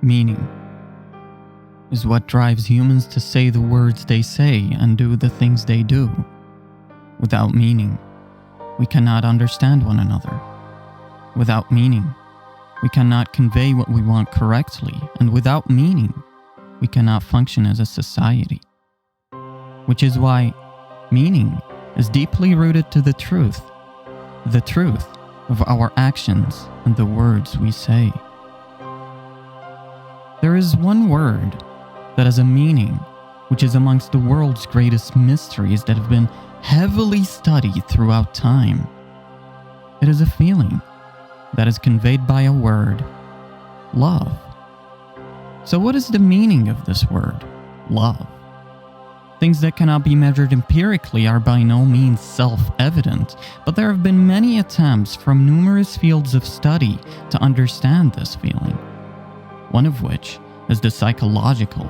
Meaning is what drives humans to say the words they say and do the things they do. Without meaning, we cannot understand one another. Without meaning, we cannot convey what we want correctly, and without meaning, we cannot function as a society. Which is why meaning is deeply rooted to the truth of our actions and the words we say. There is one word that has a meaning, which is amongst the world's greatest mysteries that have been heavily studied throughout time. It is a feeling that is conveyed by a word, love. So what is the meaning of this word, love? Things that cannot be measured empirically are by no means self-evident, but there have been many attempts from numerous fields of study to understand this feeling, one of which is the psychological.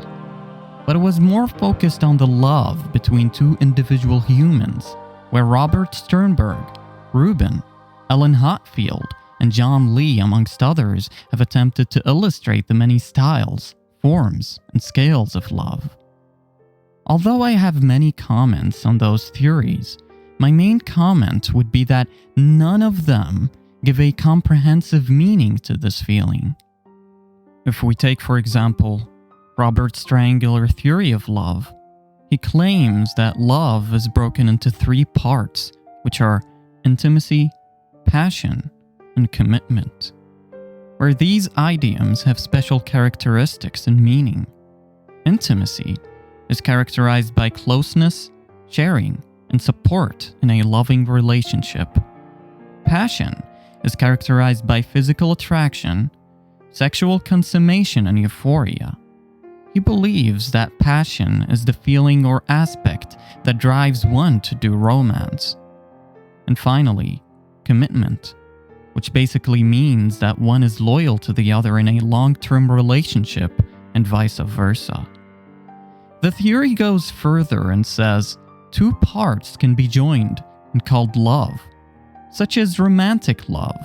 But it was more focused on the love between two individual humans, where Robert Sternberg, Rubin, Ellen Hotfield, and John Lee, amongst others, have attempted to illustrate the many styles, forms, and scales of love. Although I have many comments on those theories, my main comment would be that none of them give a comprehensive meaning to this feeling. If we take, for example, Robert's triangular theory of love, he claims that love is broken into three parts, which are intimacy, passion, and commitment, where these idioms have special characteristics and meaning. Intimacy is characterized by closeness, sharing, and support in a loving relationship. Passion is characterized by physical attraction, sexual consummation, and euphoria. He believes that passion is the feeling or aspect that drives one to do romance. And finally, commitment, which basically means that one is loyal to the other in a long-term relationship and vice versa. The theory goes further and says two parts can be joined and called love, such as romantic love,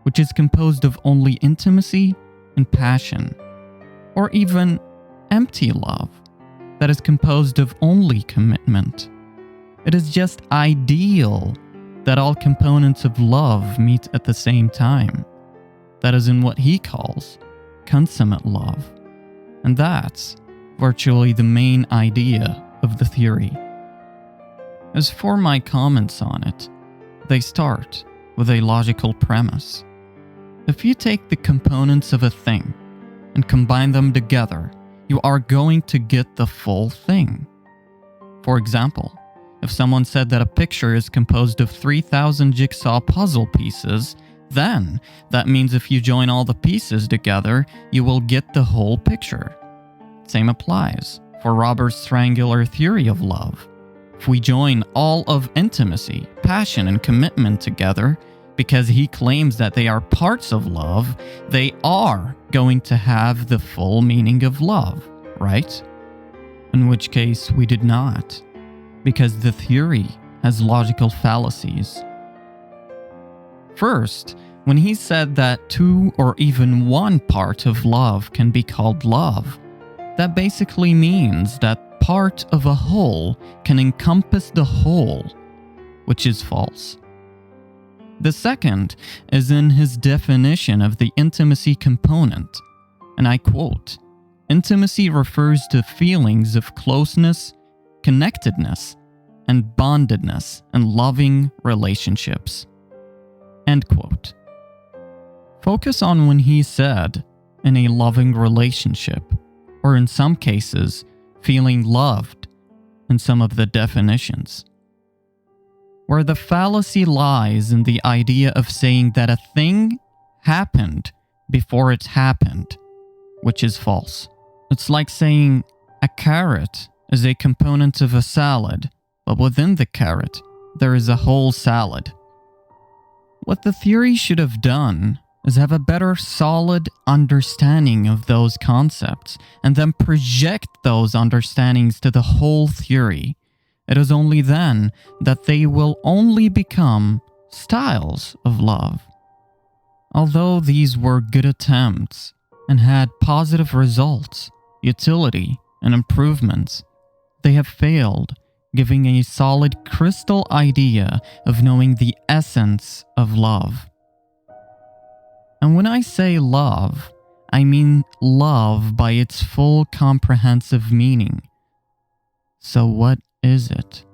which is composed of only intimacy and passion, or even empty love, that is composed of only commitment. It is just ideal that all components of love meet at the same time. That is in what he calls consummate love. And that's virtually the main idea of the theory. As for my comments on it, they start with a logical premise. If you take the components of a thing and combine them together, you are going to get the full thing. For example, if someone said that a picture is composed of 3,000 jigsaw puzzle pieces, then that means if you join all the pieces together, you will get the whole picture. Same applies for Robert's triangular theory of love. If we join all of intimacy, passion, and commitment together, because he claims that they are parts of love, they are going to have the full meaning of love, right? In which case we did not, because the theory has logical fallacies. First, when he said that two or even one part of love can be called love, that basically means that part of a whole can encompass the whole, which is false. The second is in his definition of the intimacy component, and I quote, "Intimacy refers to feelings of closeness, connectedness, and bondedness in loving relationships." End quote. Focus on when he said, in a loving relationship, or in some cases, feeling loved in some of the definitions. Where the fallacy lies in the idea of saying that a thing happened before it happened, which is false. It's like saying a carrot is a component of a salad, but within the carrot, there is a whole salad. What the theory should have done is have a better solid understanding of those concepts and then project those understandings to the whole theory. It is only then that they will only become styles of love. Although these were good attempts, and had positive results, utility, and improvements, they have failed, giving a solid crystal idea of knowing the essence of love. And when I say love, I mean love by its full comprehensive meaning. So what is it?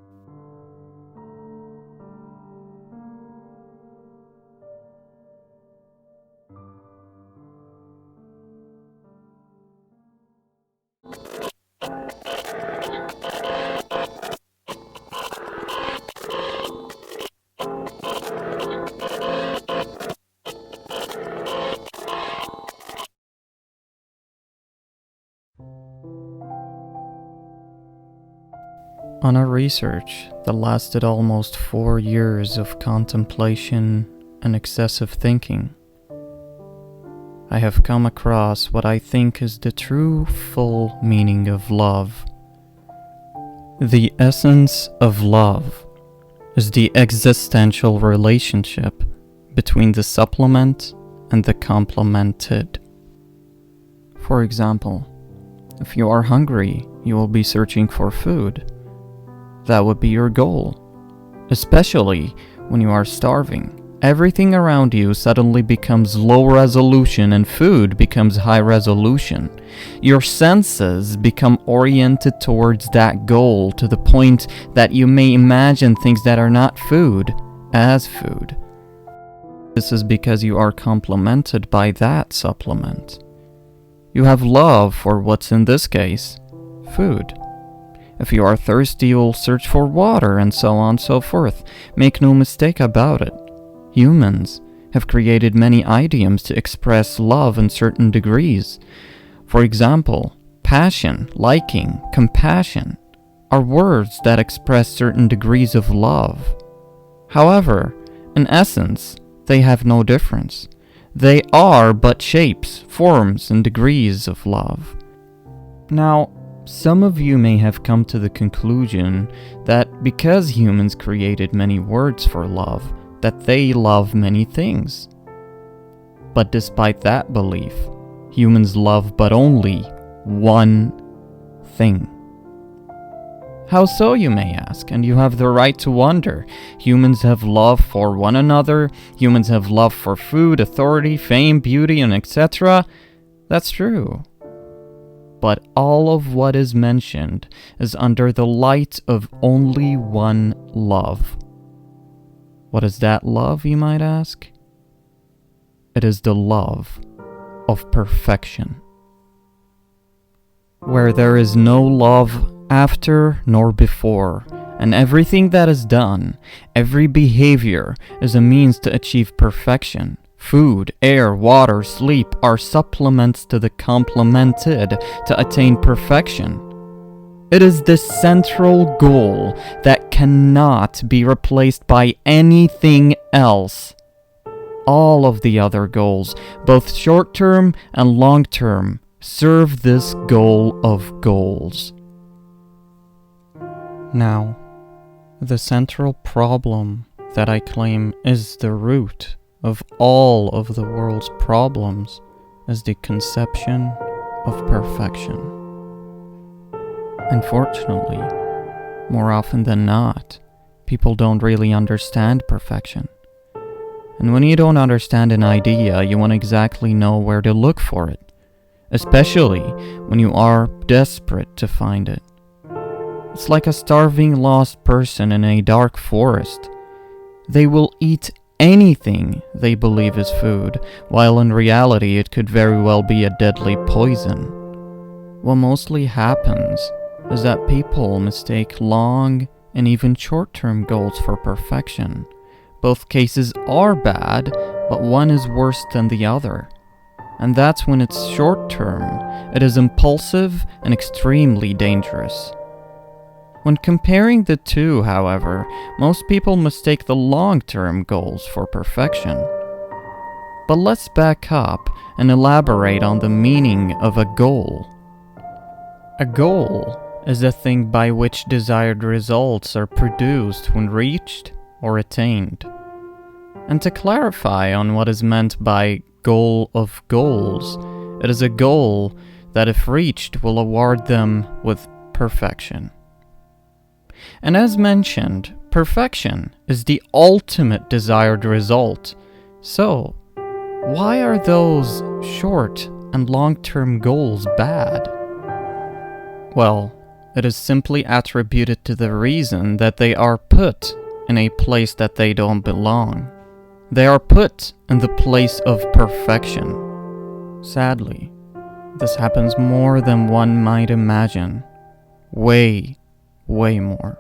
On a research that lasted almost 4 years of contemplation and excessive thinking, I have come across what I think is the true full meaning of love. The essence of love is the existential relationship between the supplement and the complemented. For example, if you are hungry, you will be searching for food. That would be your goal, especially when you are starving. Everything around you suddenly becomes low resolution and food becomes high resolution. Your senses become oriented towards that goal to the point that you may imagine things that are not food as food. This is because you are complemented by that supplement. You have love for what's in this case, food. If you are thirsty, you will search for water, and so on and so forth. Make no mistake about it. Humans have created many idioms to express love in certain degrees. For example, passion, liking, compassion are words that express certain degrees of love. However, in essence, they have no difference. They are but shapes, forms, and degrees of love. Now, some of you may have come to the conclusion that because humans created many words for love, that they love many things. But despite that belief, humans love but only one thing. How so, you may ask, and you have the right to wonder. Humans have love for one another, humans have love for food, authority, fame, beauty, and etc. That's true. But all of what is mentioned is under the light of only one love. What is that love, you might ask? It is the love of perfection. Where there is no love after nor before, and everything that is done, every behavior is a means to achieve perfection. Food, air, water, sleep are supplements to the complemented to attain perfection. It is the central goal that cannot be replaced by anything else. All of the other goals, both short-term and long-term, serve this goal of goals. Now, the central problem that I claim is the root of all of the world's problems is the conception of perfection. Unfortunately, more often than not, people don't really understand perfection. And when you don't understand an idea, you won't exactly know where to look for it, especially when you are desperate to find it. It's like a starving lost person in a dark forest. They will eat anything they believe is food, while in reality it could very well be a deadly poison. What mostly happens is that people mistake long and even short-term goals for perfection. Both cases are bad, but one is worse than the other. And that's when it's short-term, it is impulsive and extremely dangerous. When comparing the two, however, most people mistake the long-term goals for perfection. But let's back up and elaborate on the meaning of a goal. A goal is a thing by which desired results are produced when reached or attained. And to clarify on what is meant by goal of goals, It is a goal that, if reached, will award them with perfection. And as mentioned, perfection is the ultimate desired result. So, why are those short and long-term goals bad? Well, it is simply attributed to the reason that they are put in a place that they don't belong. They are put in the place of perfection. Sadly, this happens more than one might imagine. Way more.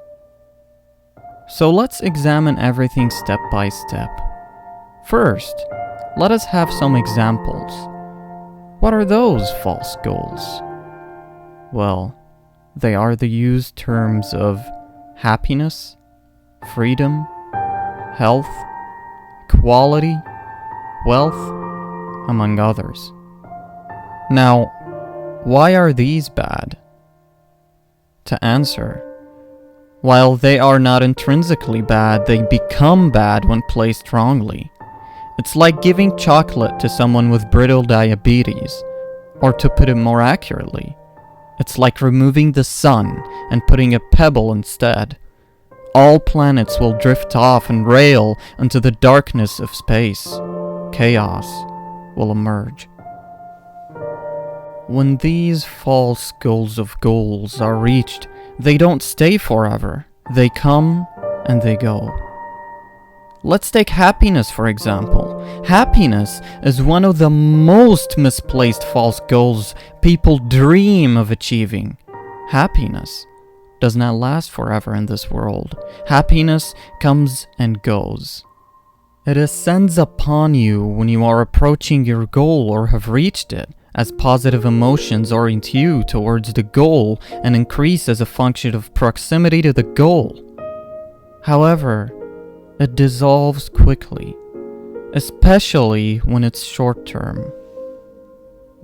So let's examine everything step by step. First, let us have some examples. What are those false goals? Well, they are the used terms of happiness, freedom, health, equality, wealth, among others. Now, why are these bad? To answer, while they are not intrinsically bad, they become bad when placed wrongly. It's like giving chocolate to someone with brittle diabetes, or to put it more accurately, it's like removing the sun and putting a pebble instead. All planets will drift off and rail into the darkness of space. Chaos will emerge. When these false goals are reached, they don't stay forever. They come and they go. Let's take happiness, for example. Happiness is one of the most misplaced false goals people dream of achieving. Happiness does not last forever in this world. Happiness comes and goes. It ascends upon you when you are approaching your goal or have reached it, as positive emotions orient you towards the goal and increase as a function of proximity to the goal. However, it dissolves quickly, especially when it's short term,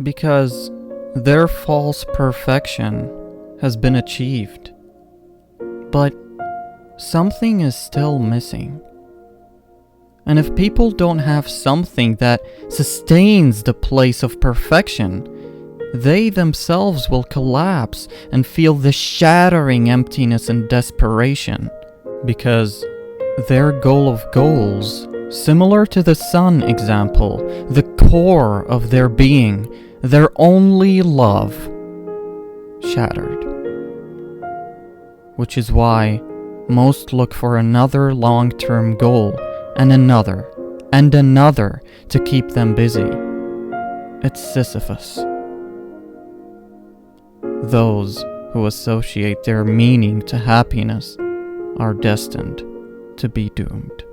because their false perfection has been achieved. But something is still missing. And if people don't have something that sustains the place of perfection, they themselves will collapse and feel the shattering emptiness and desperation, because their goal of goals, similar to the sun example, the core of their being, their only love, shattered. Which is why most look for another long-term goal and another to keep them busy. It's Sisyphus. Those who associate their meaning to happiness are destined to be doomed.